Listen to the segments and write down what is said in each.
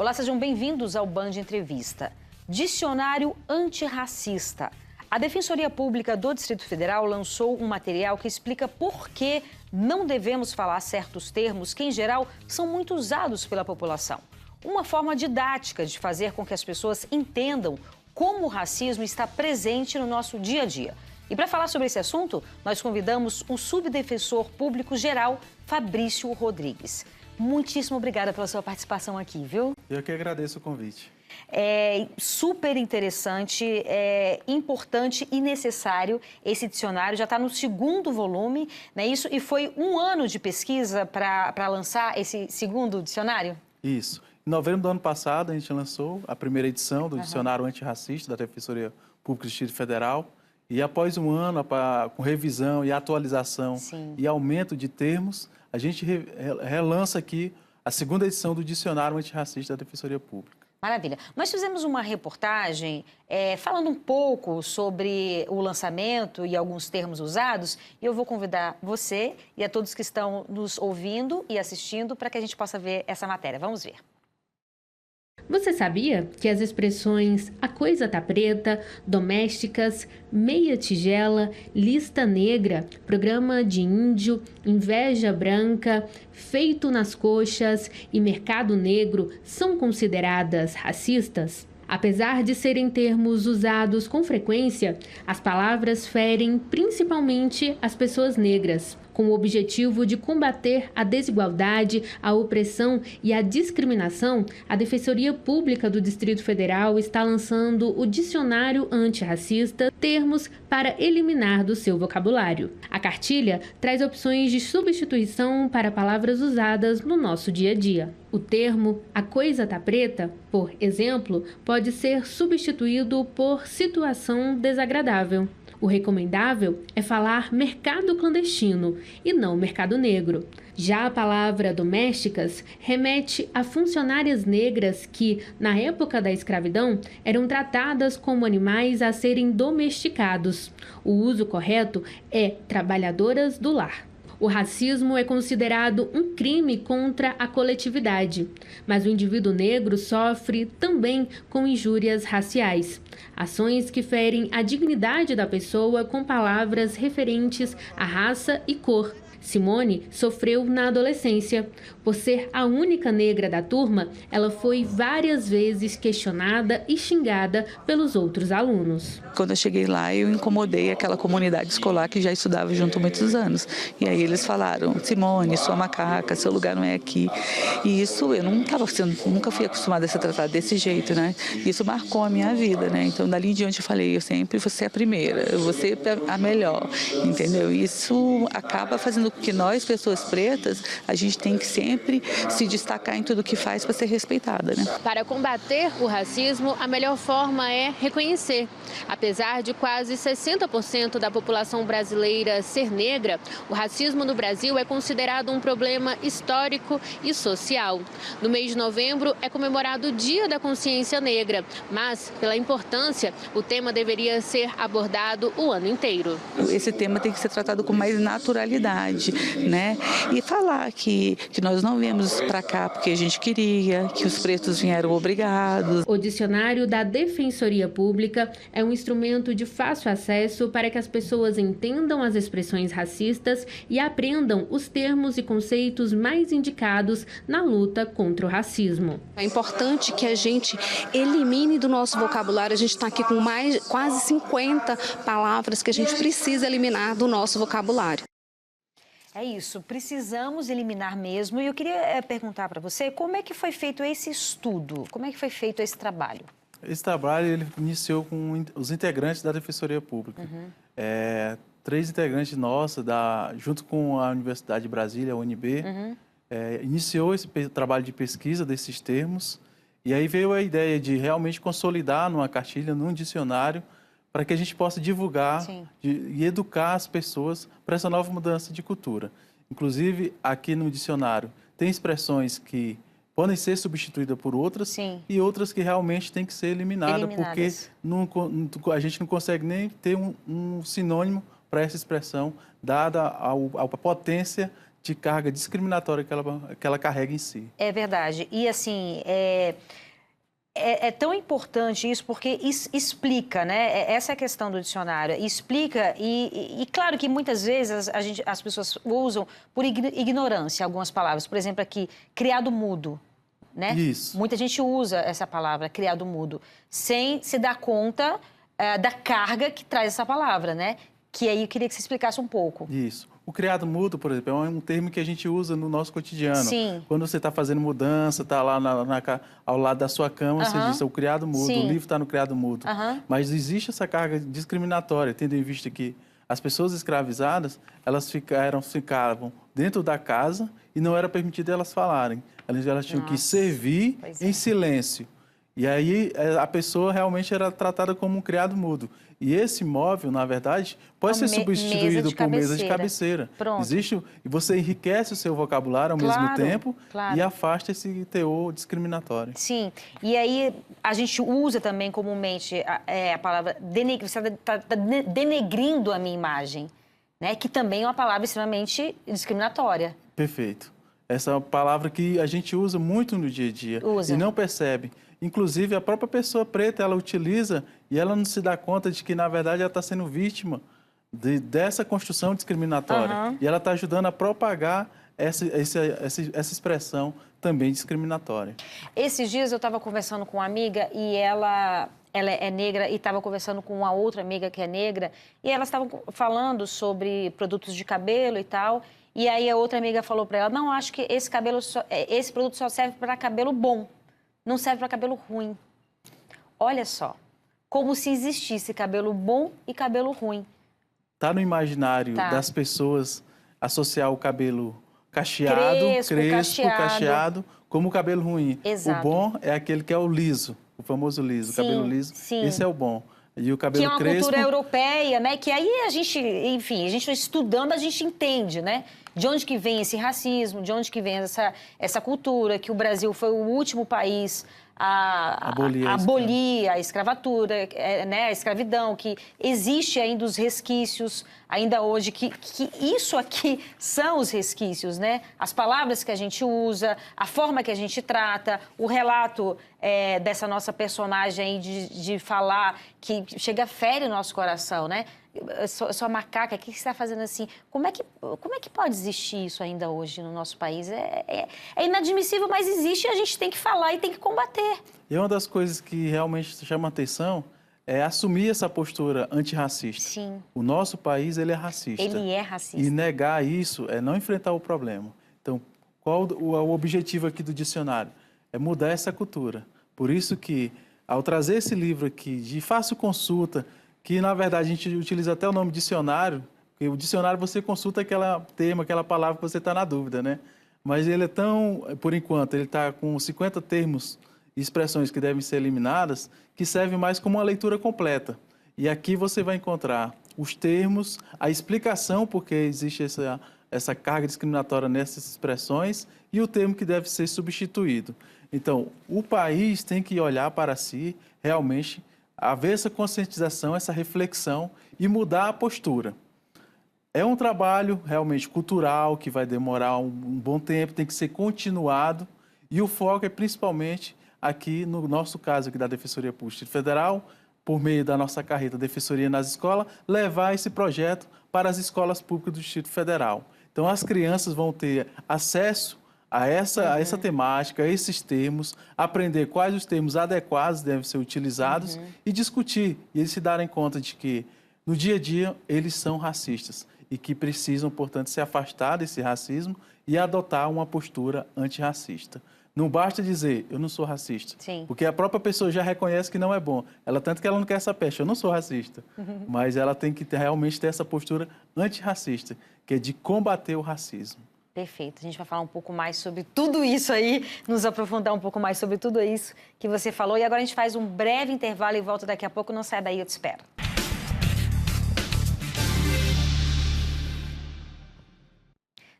Olá, sejam bem-vindos ao Band Entrevista. Dicionário antirracista. A Defensoria Pública do Distrito Federal lançou um material que explica por que não devemos falar certos termos que, em geral, são muito usados pela população. Uma forma didática de fazer com que as pessoas entendam como o racismo está presente no nosso dia a dia. E para falar sobre esse assunto, nós convidamos o subdefensor público geral, Fabrício Rodrigues. Muitíssimo obrigada pela sua participação aqui, viu? Eu que agradeço o convite. É super interessante, importante e necessário esse dicionário. Já está no 2º volume, não é isso? E foi um ano de pesquisa para lançar esse 2º dicionário? Isso. Em novembro do ano passado, a gente lançou a primeira edição do Dicionário Antirracista da Defensoria Pública do Distrito Federal. E após um ano, com revisão e atualização e aumento de termos, a gente relança aqui a 2ª edição do Dicionário Antirracista da Defensoria Pública. Maravilha. Nós fizemos uma reportagem falando um pouco sobre o lançamento e alguns termos usados, e eu vou convidar você e a todos que estão nos ouvindo e assistindo para que a gente possa ver essa matéria. Vamos ver. Você sabia que as expressões "a coisa tá preta", "domésticas", "meia tigela", "lista negra", "programa de índio", "inveja branca", "feito nas coxas" e "mercado negro" são consideradas racistas? Apesar de serem termos usados com frequência, as palavras ferem principalmente as pessoas negras, com o objetivo de combater a desigualdade, a opressão e a discriminação. A Defensoria Pública do Distrito Federal está lançando o Dicionário Antirracista, termos para eliminar do seu vocabulário. A cartilha traz opções de substituição para palavras usadas no nosso dia a dia. O termo "a coisa tá preta", por exemplo, pode ser substituído por "situação desagradável". O recomendável é falar mercado clandestino e não mercado negro. Já a palavra "domésticas" remete a funcionárias negras que, na época da escravidão, eram tratadas como animais a serem domesticados. O uso correto é "trabalhadoras do lar". O racismo é considerado um crime contra a coletividade, mas o indivíduo negro sofre também com injúrias raciais, ações que ferem a dignidade da pessoa com palavras referentes à raça e cor. Simone sofreu na adolescência. Por ser a única negra da turma, ela foi várias vezes questionada e xingada pelos outros alunos. Quando eu cheguei lá, eu incomodei aquela comunidade escolar que já estudava junto há muitos anos. E aí eles falaram: "Simone, sua macaca, seu lugar não é aqui". E isso, eu nunca fui acostumada a ser tratada desse jeito, né? Isso marcou a minha vida, né? Então, dali em diante eu falei: eu sempre vou ser a primeira, eu vou ser a melhor, entendeu? Isso acaba fazendo com que nós, pessoas pretas, a gente tem que sempre se destacar em tudo que faz para ser respeitada, né? Para combater o racismo, a melhor forma é reconhecer. Apesar de quase 60% da população brasileira ser negra, o racismo no Brasil é considerado um problema histórico e social. No mês de novembro é comemorado o Dia da Consciência Negra, mas, pela importância, o tema deveria ser abordado o ano inteiro. Esse tema tem que ser tratado com mais naturalidade, né? E falar que nós não viemos para cá porque a gente queria, que os pretos vieram obrigados. O Dicionário da Defensoria Pública é um instrumento de fácil acesso para que as pessoas entendam as expressões racistas e aprendam os termos e conceitos mais indicados na luta contra o racismo. É importante que a gente elimine do nosso vocabulário. A gente está aqui com quase 50 palavras que a gente precisa eliminar do nosso vocabulário. É isso, precisamos eliminar mesmo. E eu queria perguntar para você, como é que foi feito esse estudo? Como é que foi feito esse trabalho? Esse trabalho ele iniciou com os integrantes da Defensoria Pública. 3 integrantes nossos, junto com a Universidade de Brasília, a UNB, iniciou esse trabalho de pesquisa desses termos. E aí veio a ideia de realmente consolidar numa cartilha, num dicionário, para que a gente possa divulgar e educar as pessoas para essa nova mudança de cultura. Inclusive, aqui no dicionário, tem expressões que podem ser substituídas por outras e outras que realmente têm que ser eliminadas. Porque a gente não consegue nem ter um sinônimo para essa expressão, dada a potência de carga discriminatória que ela carrega em si. É verdade. E, assim, é tão importante isso porque explica, né? Essa é a questão do dicionário. Explica e claro que muitas vezes as pessoas usam por ignorância algumas palavras. Por exemplo, aqui, criado mudo, né? Isso. Muita gente usa essa palavra, criado mudo, sem se dar conta da carga que traz essa palavra, né? Que aí eu queria que você explicasse um pouco. Isso. O criado mudo, por exemplo, é um termo que a gente usa no nosso cotidiano. Sim. Quando você está fazendo mudança, está lá ao lado da sua cama, você diz o criado mudo, Sim. o livro está no criado mudo. Mas existe essa carga discriminatória, tendo em vista que as pessoas escravizadas, elas ficavam dentro da casa e não era permitido elas falarem. Elas tinham que servir em silêncio. E aí a pessoa realmente era tratada como um criado mudo. E esse móvel, na verdade, pode ser substituído por mesa de cabeceira. Pronto. Existe, e você enriquece o seu vocabulário ao mesmo tempo e afasta esse teor discriminatório. Sim. E aí a gente usa também comumente a palavra denegrir. Você está denegrindo a minha imagem, né? Que também é uma palavra extremamente discriminatória. Perfeito. Essa é uma palavra que a gente usa muito no dia a dia e não percebe. Inclusive, a própria pessoa preta, ela utiliza e ela não se dá conta de que, na verdade, ela está sendo vítima dessa construção discriminatória. E ela está ajudando a propagar essa expressão também discriminatória. Esses dias eu estava conversando com uma amiga e ela é negra e estava conversando com uma outra amiga que é negra e elas estavam falando sobre produtos de cabelo e tal. E aí a outra amiga falou para ela, não, acho que esse produto só serve para cabelo bom. Não serve para cabelo ruim. Olha só, como se existisse cabelo bom e cabelo ruim. Está no imaginário das pessoas associar o cabelo cacheado, crespo, cacheado, como o cabelo ruim. Exato. O bom é aquele que é o liso, o famoso liso, o cabelo liso. Esse é o bom. E o cabelo crespo... Que é uma cultura europeia, né? Que aí a gente, enfim, a gente estudando, a gente entende, né? De onde que vem esse racismo, de onde que vem essa cultura, que o Brasil foi o último país a abolir a escravatura, né? A escravidão, que existe ainda os resquícios, ainda hoje, que isso aqui são os resquícios, né? As palavras que a gente usa, a forma que a gente trata, o relato dessa nossa personagem aí de falar, que chega a fere o nosso coração, né? Sua macaca, o que você está fazendo assim? Como é que pode existir isso ainda hoje no nosso país? É inadmissível, mas existe e a gente tem que falar e tem que combater. E uma das coisas que realmente chama a atenção é assumir essa postura antirracista. Sim. O nosso país, ele é racista. Ele é racista. E negar isso é não enfrentar o problema. Então, qual o objetivo aqui do dicionário? É mudar essa cultura. Por isso que, ao trazer esse livro aqui de fácil consulta, que, na verdade, a gente utiliza até o nome dicionário, porque o dicionário você consulta aquela palavra que você está na dúvida, né? Mas ele é tão, por enquanto, ele está com 50 termos e expressões que devem ser eliminadas, que serve mais como uma leitura completa. E aqui você vai encontrar os termos, a explicação porque existe essa carga discriminatória nessas expressões e o termo que deve ser substituído. Então, o país tem que olhar para si, realmente, haver essa conscientização, essa reflexão e mudar a postura. É um trabalho realmente cultural que vai demorar um bom tempo, tem que ser continuado e o foco é principalmente aqui no nosso caso aqui da Defensoria Pública do Distrito Federal, por meio da nossa carreta Defensoria nas Escolas, levar esse projeto para as escolas públicas do Distrito Federal. Então as crianças vão ter acesso a essa temática, a esses termos, aprender quais os termos adequados devem ser utilizados e discutir. E eles se darem conta de que, no dia a dia, eles são racistas e que precisam, portanto, se afastar desse racismo e adotar uma postura antirracista. Não basta dizer, eu não sou racista, porque a própria pessoa já reconhece que não é bom. Tanto que ela não quer essa peste, eu não sou racista. Mas ela tem que realmente ter essa postura antirracista, que é de combater o racismo. Perfeito. A gente vai falar um pouco mais sobre tudo isso aí, nos aprofundar um pouco mais sobre tudo isso que você falou. E agora a gente faz um breve intervalo e volta daqui a pouco. Não sai daí, eu te espero.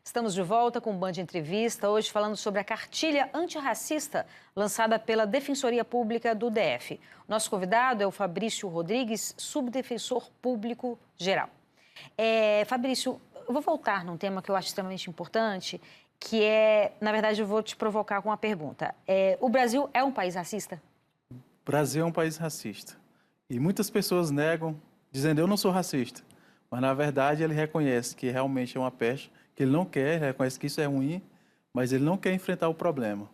Estamos de volta com o Band Entrevista, hoje falando sobre a cartilha antirracista lançada pela Defensoria Pública do DF. Nosso convidado é o Fabrício Rodrigues, subdefensor público geral. Fabrício, vou voltar num tema que eu acho extremamente importante, que é, na verdade, eu vou te provocar com uma pergunta. O Brasil é um país racista? O Brasil é um país racista. E muitas pessoas negam, dizendo, eu não sou racista. Mas, na verdade, ele reconhece que realmente é uma peste, que ele não quer, reconhece que isso é ruim, mas ele não quer enfrentar o problema.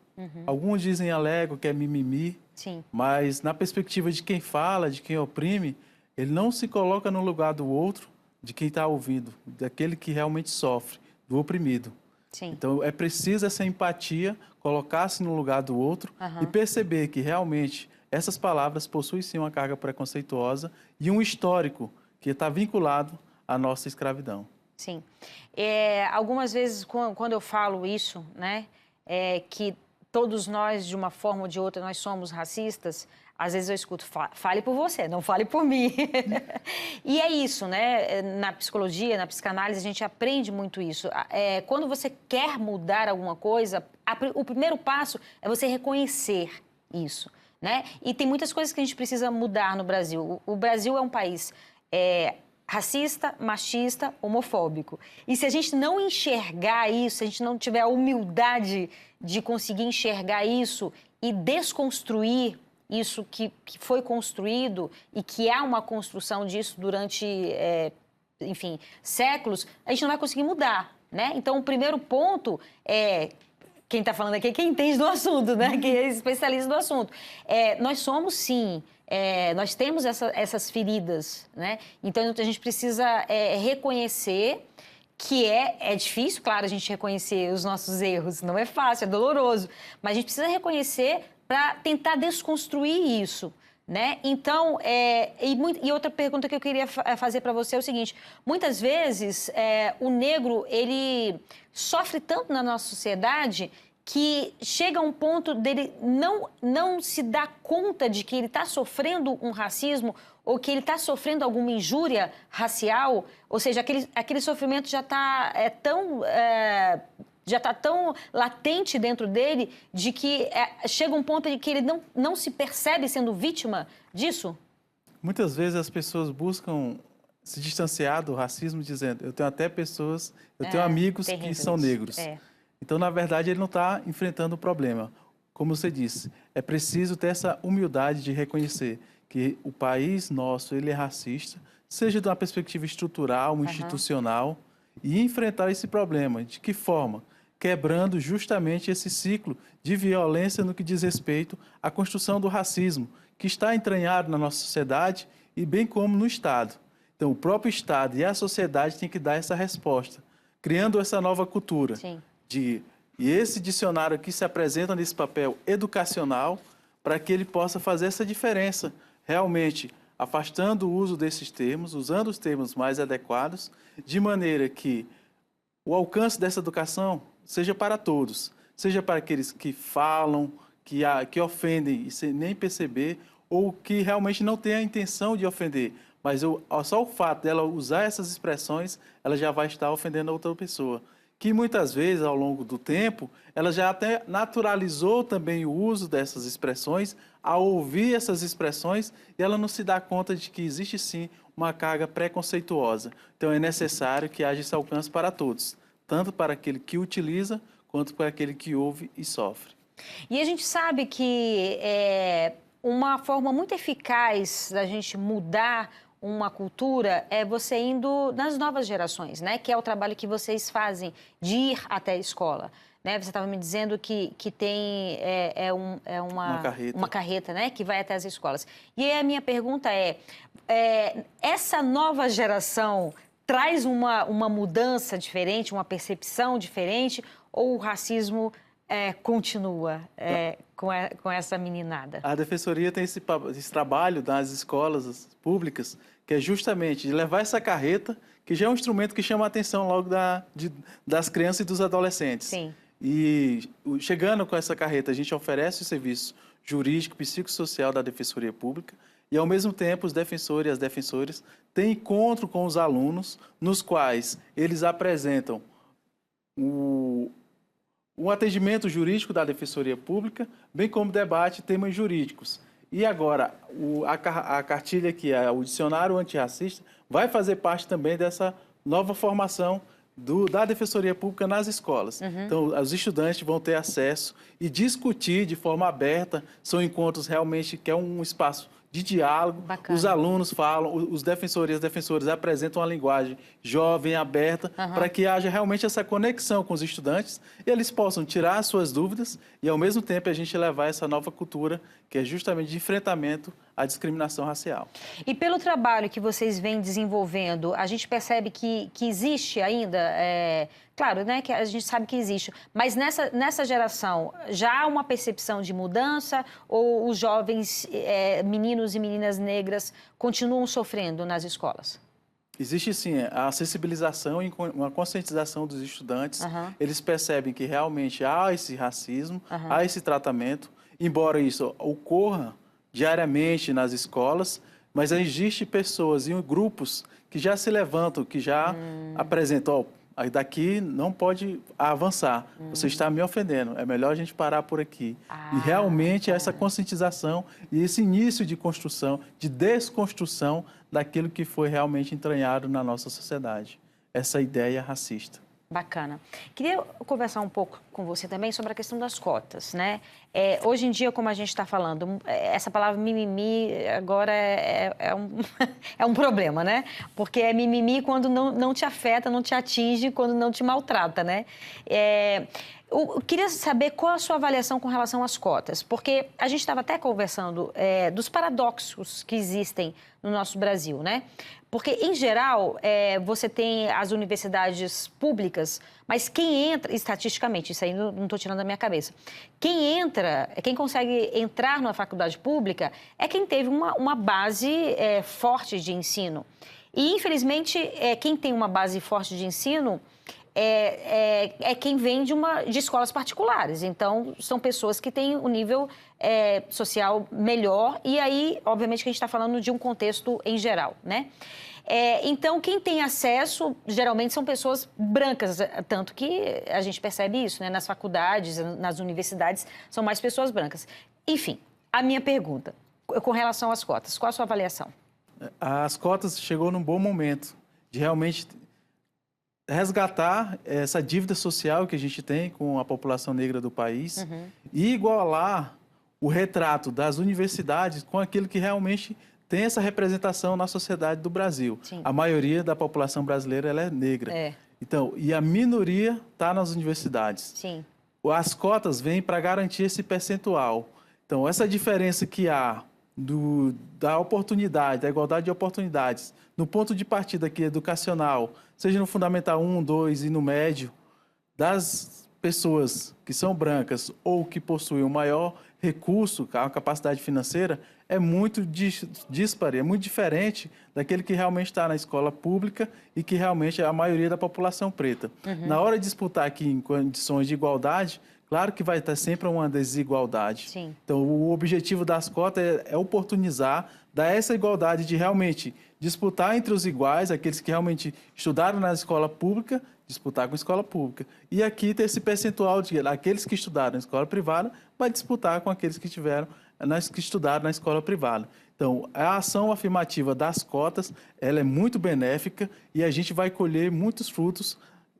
Alguns dizem, alegam que é mimimi, Sim. mas na perspectiva de quem fala, de quem oprime, ele não se coloca no lugar do outro, de quem está ouvindo, daquele que realmente sofre, do oprimido. Sim. Então, é preciso essa empatia, colocar-se no lugar do outro e perceber que realmente essas palavras possuem sim uma carga preconceituosa e um histórico que está vinculado à nossa escravidão. Sim. Algumas vezes, quando eu falo isso, né, que todos nós, de uma forma ou de outra, nós somos racistas, às vezes eu escuto, fale por você, não fale por mim. E é isso, né? Na psicologia, na psicanálise, a gente aprende muito isso. Quando você quer mudar alguma coisa, o primeiro passo é você reconhecer isso, né? E tem muitas coisas que a gente precisa mudar no Brasil. O Brasil é um país racista, machista, homofóbico. E se a gente não enxergar isso, se a gente não tiver a humildade de conseguir enxergar isso e desconstruir isso que foi construído e que há uma construção disso durante, enfim, séculos, a gente não vai conseguir mudar, né? Então, o primeiro ponto é... Quem está falando aqui é quem entende do assunto, né? Quem é especialista do assunto. Nós somos, sim, nós temos essas feridas, né? Então, a gente precisa reconhecer que é difícil, claro, a gente reconhecer os nossos erros. Não é fácil, é doloroso. Mas a gente precisa reconhecer para tentar desconstruir isso, né? Então, e outra pergunta que eu queria fazer para você é o seguinte: muitas vezes o negro, ele sofre tanto na nossa sociedade que chega a um ponto dele não se dar conta de que ele está sofrendo um racismo ou que ele está sofrendo alguma injúria racial, ou seja, aquele sofrimento já está tão latente dentro dele de que chega um ponto de que ele não se percebe sendo vítima disso? Muitas vezes as pessoas buscam se distanciar do racismo dizendo, eu tenho até pessoas, eu tenho amigos que são negros. Então, na verdade, ele não está enfrentando o problema. Como você disse, é preciso ter essa humildade de reconhecer que o país nosso, ele é racista, seja de uma perspectiva estrutural, institucional, e enfrentar esse problema. De que forma? Quebrando justamente esse ciclo de violência no que diz respeito à construção do racismo, que está entranhado na nossa sociedade e bem como no Estado. Então, o próprio Estado e a sociedade têm que dar essa resposta, criando essa nova cultura. Sim. E esse dicionário aqui se apresenta nesse papel educacional para que ele possa fazer essa diferença, realmente afastando o uso desses termos, usando os termos mais adequados, de maneira que o alcance dessa educação seja para todos, seja para aqueles que falam, que ofendem e sem nem perceber, ou que realmente não têm a intenção de ofender, mas só o fato dela usar essas expressões, ela já vai estar ofendendo a outra pessoa. Que muitas vezes, ao longo do tempo, ela já até naturalizou também o uso dessas expressões, ao ouvir essas expressões, e ela não se dá conta de que existe sim uma carga preconceituosa. Então é necessário que haja esse alcance para todos, tanto para aquele que utiliza, quanto para aquele que ouve e sofre. E a gente sabe que uma forma muito eficaz da gente mudar uma cultura é você indo nas novas gerações, né? Que é o trabalho que vocês fazem de ir até a escola, né? Você estava me dizendo que tem uma carreta, né? Que vai até as escolas. E aí a minha pergunta essa nova geração traz uma mudança diferente, uma percepção diferente, ou o racismo continua com essa meninada? A Defensoria tem esse trabalho nas escolas públicas, que é justamente de levar essa carreta, que já é um instrumento que chama a atenção logo das crianças e dos adolescentes. Sim. E chegando com essa carreta, a gente oferece o serviço jurídico e psicossocial da Defensoria Pública e, ao mesmo tempo, os defensores e as defensoras têm encontro com os alunos, nos quais eles apresentam um atendimento jurídico da Defensoria Pública, bem como debate temas jurídicos. E agora, a cartilha, que é o dicionário antirracista, vai fazer parte também dessa nova formação da Defensoria Pública nas escolas. Então, os estudantes vão ter acesso e discutir de forma aberta. São encontros realmente que é um espaço de diálogo. Bacana. Os alunos falam, os defensores e as defensoras apresentam uma linguagem jovem, aberta, para que haja realmente essa conexão com os estudantes e eles possam tirar as suas dúvidas e, ao mesmo tempo, a gente levar essa nova cultura, que é justamente de enfrentamento à discriminação racial. E pelo trabalho que vocês vêm desenvolvendo, a gente percebe que existe ainda, claro, né, que a gente sabe que existe, mas nessa geração já há uma percepção de mudança ou os jovens meninos e meninas negras continuam sofrendo nas escolas? Existe, sim, a sensibilização e uma conscientização dos estudantes. Eles percebem que realmente há esse racismo, há esse tratamento, embora isso ocorra diariamente nas escolas, mas existem pessoas e grupos que já se levantam, que já apresentam, daqui não pode avançar, você está me ofendendo, é melhor a gente parar por aqui. E realmente essa conscientização e esse início de construção, de desconstrução daquilo que foi realmente entranhado na nossa sociedade, essa ideia racista. Bacana. Queria conversar um pouco com você também sobre a questão das cotas, né? Hoje em dia, como a gente está falando, essa palavra mimimi agora é um problema, né? Porque é mimimi quando não te afeta, não te atinge, quando não te maltrata, né? Eu queria saber qual a sua avaliação com relação às cotas, porque a gente estava até conversando dos paradoxos que existem no nosso Brasil, né? Porque, em geral, você tem as universidades públicas, mas quem entra, estatisticamente, isso aí não estou tirando da minha cabeça, quem consegue entrar numa faculdade pública é quem teve uma base forte de ensino. E, infelizmente, quem tem uma base forte de ensino é quem vem de escolas particulares. Então, são pessoas que têm um nível social melhor e aí, obviamente, que a gente está falando de um contexto em geral, né? Então, quem tem acesso, geralmente, são pessoas brancas, tanto que a gente percebe isso, né? Nas faculdades, nas universidades, são mais pessoas brancas. Enfim, a minha pergunta, com relação às cotas, qual a sua avaliação? As cotas chegou num bom momento de realmente resgatar essa dívida social que a gente tem com a população negra do país e igualar o retrato das universidades com aquilo que realmente tem essa representação na sociedade do Brasil. Sim. A maioria da população brasileira ela é negra. Então, e a minoria está nas universidades. Sim. As cotas vêm para garantir esse percentual. Então, essa diferença que há da oportunidade, da igualdade de oportunidades, no ponto de partida aqui educacional, seja no Fundamental 1, 2 e no médio, das pessoas que são brancas ou que possuem o maior recurso, a capacidade financeira, é muito dispare, é muito diferente daquele que realmente está na escola pública e que realmente é a maioria da população preta. Na hora de disputar aqui em condições de igualdade, claro que vai ter sempre uma desigualdade. Sim. Então, o objetivo das cotas é oportunizar, dar essa igualdade de realmente disputar entre os iguais, aqueles que realmente estudaram na escola pública, disputar com a escola pública. E aqui ter esse percentual de aqueles que estudaram na escola privada, vai disputar com aqueles que estudaram na escola privada. Então, a ação afirmativa das cotas, ela é muito benéfica e a gente vai colher muitos frutos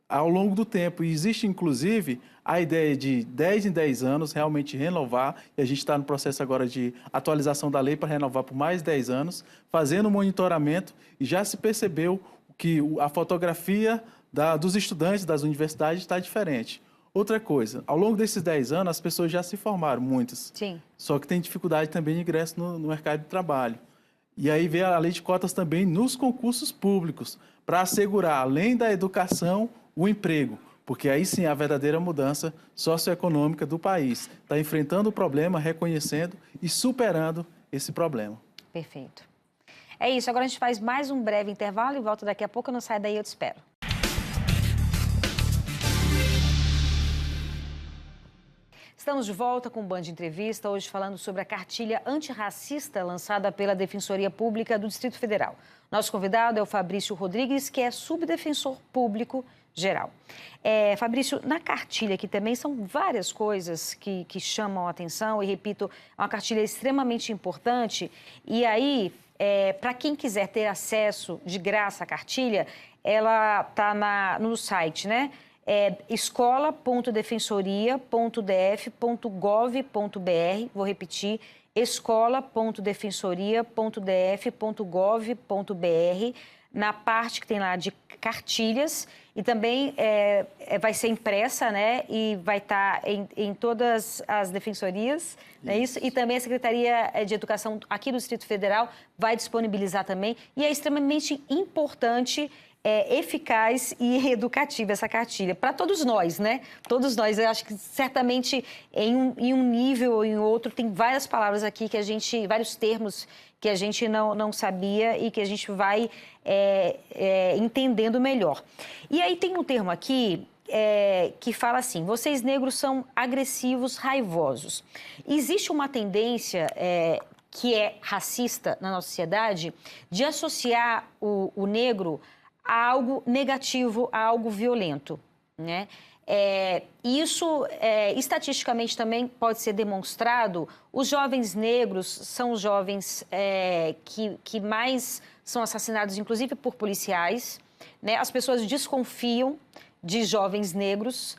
ao longo do tempo. E existe, inclusive, a ideia de 10 em 10 anos realmente renovar, e a gente está no processo agora de atualização da lei para renovar por mais 10 anos, fazendo monitoramento, e já se percebeu que a fotografia dos estudantes das universidades está diferente. Outra coisa, ao longo desses 10 anos, as pessoas já se formaram, muitas. Sim. Só que tem dificuldade também de ingresso no mercado de trabalho. E aí vem a lei de cotas também nos concursos públicos, para assegurar, além da educação, o emprego. Porque aí sim é a verdadeira mudança socioeconômica do país. Está enfrentando o problema, reconhecendo e superando esse problema. Perfeito. É isso, agora a gente faz mais um breve intervalo e volta daqui a pouco. Não sai daí, eu te espero. Estamos de volta com o Band Entrevista, hoje falando sobre a cartilha antirracista lançada pela Defensoria Pública do Distrito Federal. Nosso convidado é o Fabrício Rodrigues, que é subdefensor público geral. Fabrício, na cartilha aqui também são várias coisas que chamam a atenção e, repito, é uma cartilha extremamente importante. E aí, para quem quiser ter acesso de graça à cartilha, ela está no site, né? É escola.defensoria.df.gov.br, vou repetir, escola.defensoria.df.gov.br, na parte que tem lá de cartilhas, e também vai ser impressa, né? E vai estar em todas as defensorias, não é isso? E também a Secretaria de Educação aqui do Distrito Federal vai disponibilizar também, e é extremamente importante, eficaz e educativa essa cartilha, para todos nós, né? Todos nós, eu acho que certamente em um nível ou em outro tem várias palavras aqui que vários termos que a gente não sabia e que a gente vai entendendo melhor. E aí tem um termo aqui que fala assim: vocês negros são agressivos, raivosos. Existe uma tendência que é racista na nossa sociedade de associar o negro a algo negativo, a algo violento, né? Isso, estatisticamente, também pode ser demonstrado. Os jovens negros são os jovens que mais são assassinados, inclusive por policiais, né? As pessoas desconfiam de jovens negros,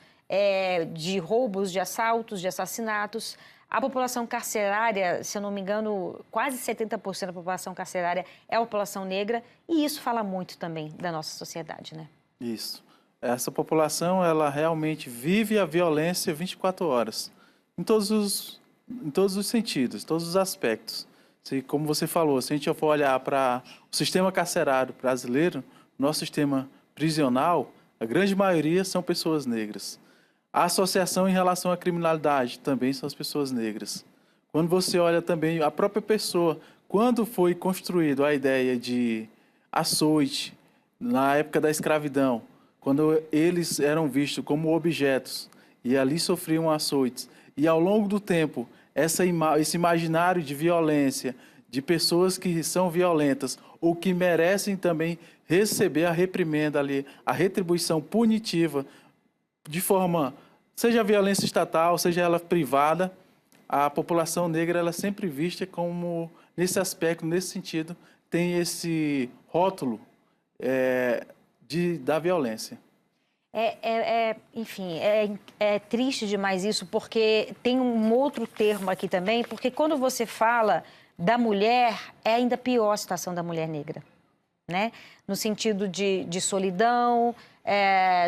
de roubos, de assaltos, de assassinatos. A população carcerária, se eu não me engano, quase 70% da população carcerária é a população negra, e isso fala muito também da nossa sociedade, né? Isso. Essa população, ela realmente vive a violência 24 horas, em todos os sentidos, todos os aspectos. Como você falou, se a gente for olhar para o sistema carcerário brasileiro, nosso sistema prisional, a grande maioria são pessoas negras. A associação em relação à criminalidade também são as pessoas negras. Quando você olha também a própria pessoa, quando foi construída a ideia de açoite, na época da escravidão, quando eles eram vistos como objetos e ali sofriam açoites, e ao longo do tempo, esse imaginário de violência, de pessoas que são violentas ou que merecem também receber a reprimenda ali, a retribuição punitiva, de forma, seja a violência estatal, seja ela privada, a população negra ela é sempre vista como, nesse aspecto, nesse sentido, tem esse rótulo da violência. Enfim, é triste demais isso, porque tem um outro termo aqui também, porque quando você fala da mulher, é ainda pior a situação da mulher negra, né? No sentido de solidão,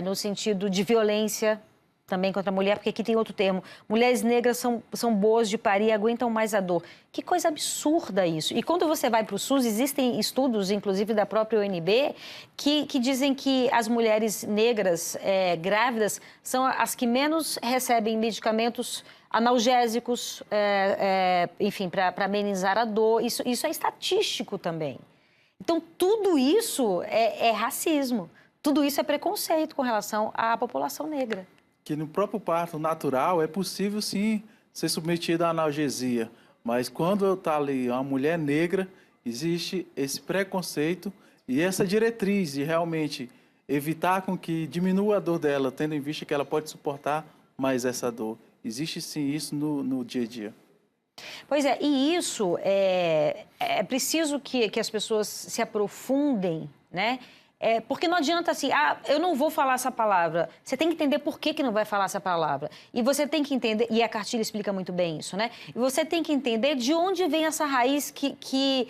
no sentido de violência também contra a mulher, porque aqui tem outro termo. Mulheres negras são boas de parir e aguentam mais a dor. Que coisa absurda isso. E quando você vai para o SUS, existem estudos, inclusive da própria UNB, que dizem que as mulheres negras grávidas são as que menos recebem medicamentos analgésicos, enfim, para amenizar a dor. Isso é estatístico também. Então, tudo isso é racismo. Tudo isso é preconceito com relação à população negra. Que no próprio parto natural é possível, sim, ser submetida à analgesia. Mas quando está ali uma mulher negra, existe esse preconceito e essa diretriz de realmente evitar com que diminua a dor dela, tendo em vista que ela pode suportar mais essa dor. Existe, sim, isso no dia a dia. Pois é, e isso é preciso que as pessoas se aprofundem, né? Porque não adianta assim, eu não vou falar essa palavra. Você tem que entender por que não vai falar essa palavra. E você tem que entender, e a cartilha explica muito bem isso, né? E você tem que entender de onde vem essa raiz que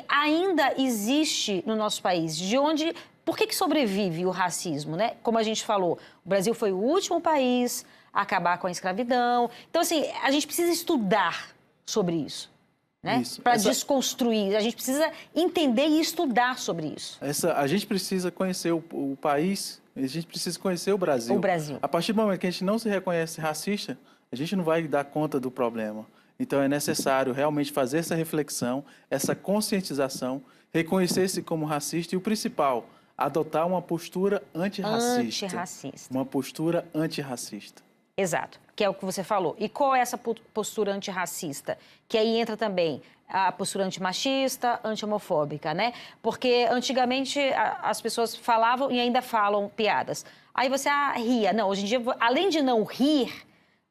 ainda existe no nosso país. Por que sobrevive o racismo, né? Como a gente falou, o Brasil foi o último país a acabar com a escravidão. Então, assim, a gente precisa estudar sobre isso. Né? Para desconstruir, a gente precisa entender e estudar sobre isso. A gente precisa conhecer o país, a gente precisa conhecer o Brasil. O Brasil. A partir do momento que a gente não se reconhece racista, a gente não vai dar conta do problema. Então é necessário realmente fazer essa reflexão, essa conscientização, reconhecer-se como racista e o principal, adotar uma postura antirracista. Uma postura antirracista. Exato, que é o que você falou. E qual é essa postura antirracista? Que aí entra também a postura antimachista, anti-homofóbica, né? Porque antigamente as pessoas falavam e ainda falam piadas. Aí você ria. Não, hoje em dia, além de não rir,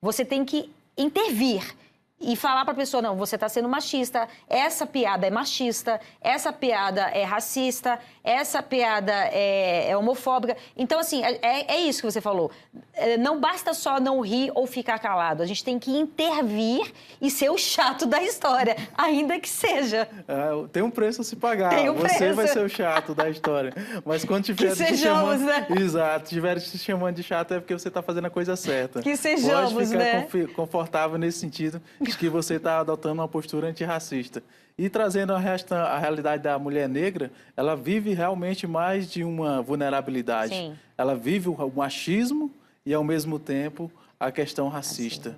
você tem que intervir e falar para a pessoa, não, você está sendo machista, essa piada é machista, essa piada é racista, essa piada é homofóbica. Então, assim, é isso que você falou. Não basta só não rir ou ficar calado. A gente tem que intervir e ser o chato da história, ainda que seja. Tem um preço a se pagar. Tem um você preço. vai ser o chato da história. Mas quando tiver te chamando... né? Exato. Tiver te chamando de chato é porque você está fazendo a coisa certa. Que sejamos, Pode né? ficar confortável nesse sentido de que você está adotando uma postura antirracista. E trazendo a realidade da mulher negra, ela vive realmente mais de uma vulnerabilidade. Sim. Ela vive o machismo e, ao mesmo tempo, a questão racista.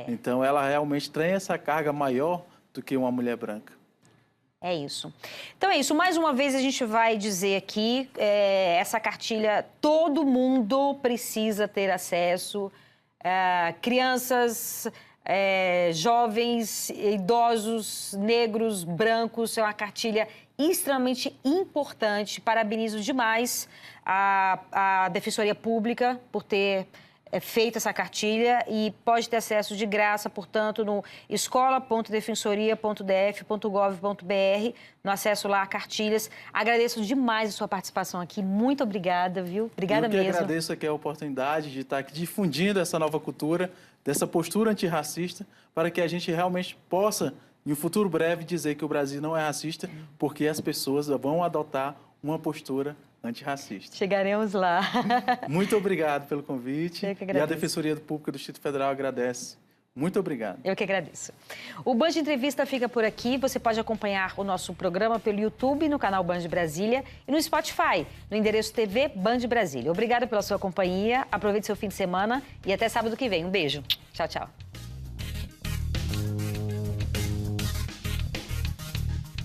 Então, ela realmente tem essa carga maior do que uma mulher branca. É isso. Então é isso. Mais uma vez a gente vai dizer aqui, essa cartilha, todo mundo precisa ter acesso. Crianças, jovens, idosos, negros, brancos, é uma cartilha extremamente importante. Parabenizo demais a Defensoria Pública por ter feito essa cartilha e pode ter acesso de graça, portanto, no escola.defensoria.df.gov.br, no acesso lá a cartilhas. Agradeço demais a sua participação aqui. Muito obrigada, viu? Obrigada mesmo. Eu que agradeço aqui a oportunidade de estar aqui difundindo essa nova cultura, dessa postura antirracista, para que a gente realmente possa, em um futuro breve, dizer que o Brasil não é racista, porque as pessoas vão adotar uma postura antirracista. Chegaremos lá. Muito obrigado pelo convite. Eu que E a agradeço. Defensoria Pública do Distrito Federal agradece. Muito obrigado. Eu que agradeço. O Band Entrevista fica por aqui. Você pode acompanhar o nosso programa pelo YouTube, no canal Band Brasília e no Spotify, no endereço TV Band Brasília. Obrigada pela sua companhia. Aproveite seu fim de semana e até sábado que vem. Um beijo. Tchau, tchau.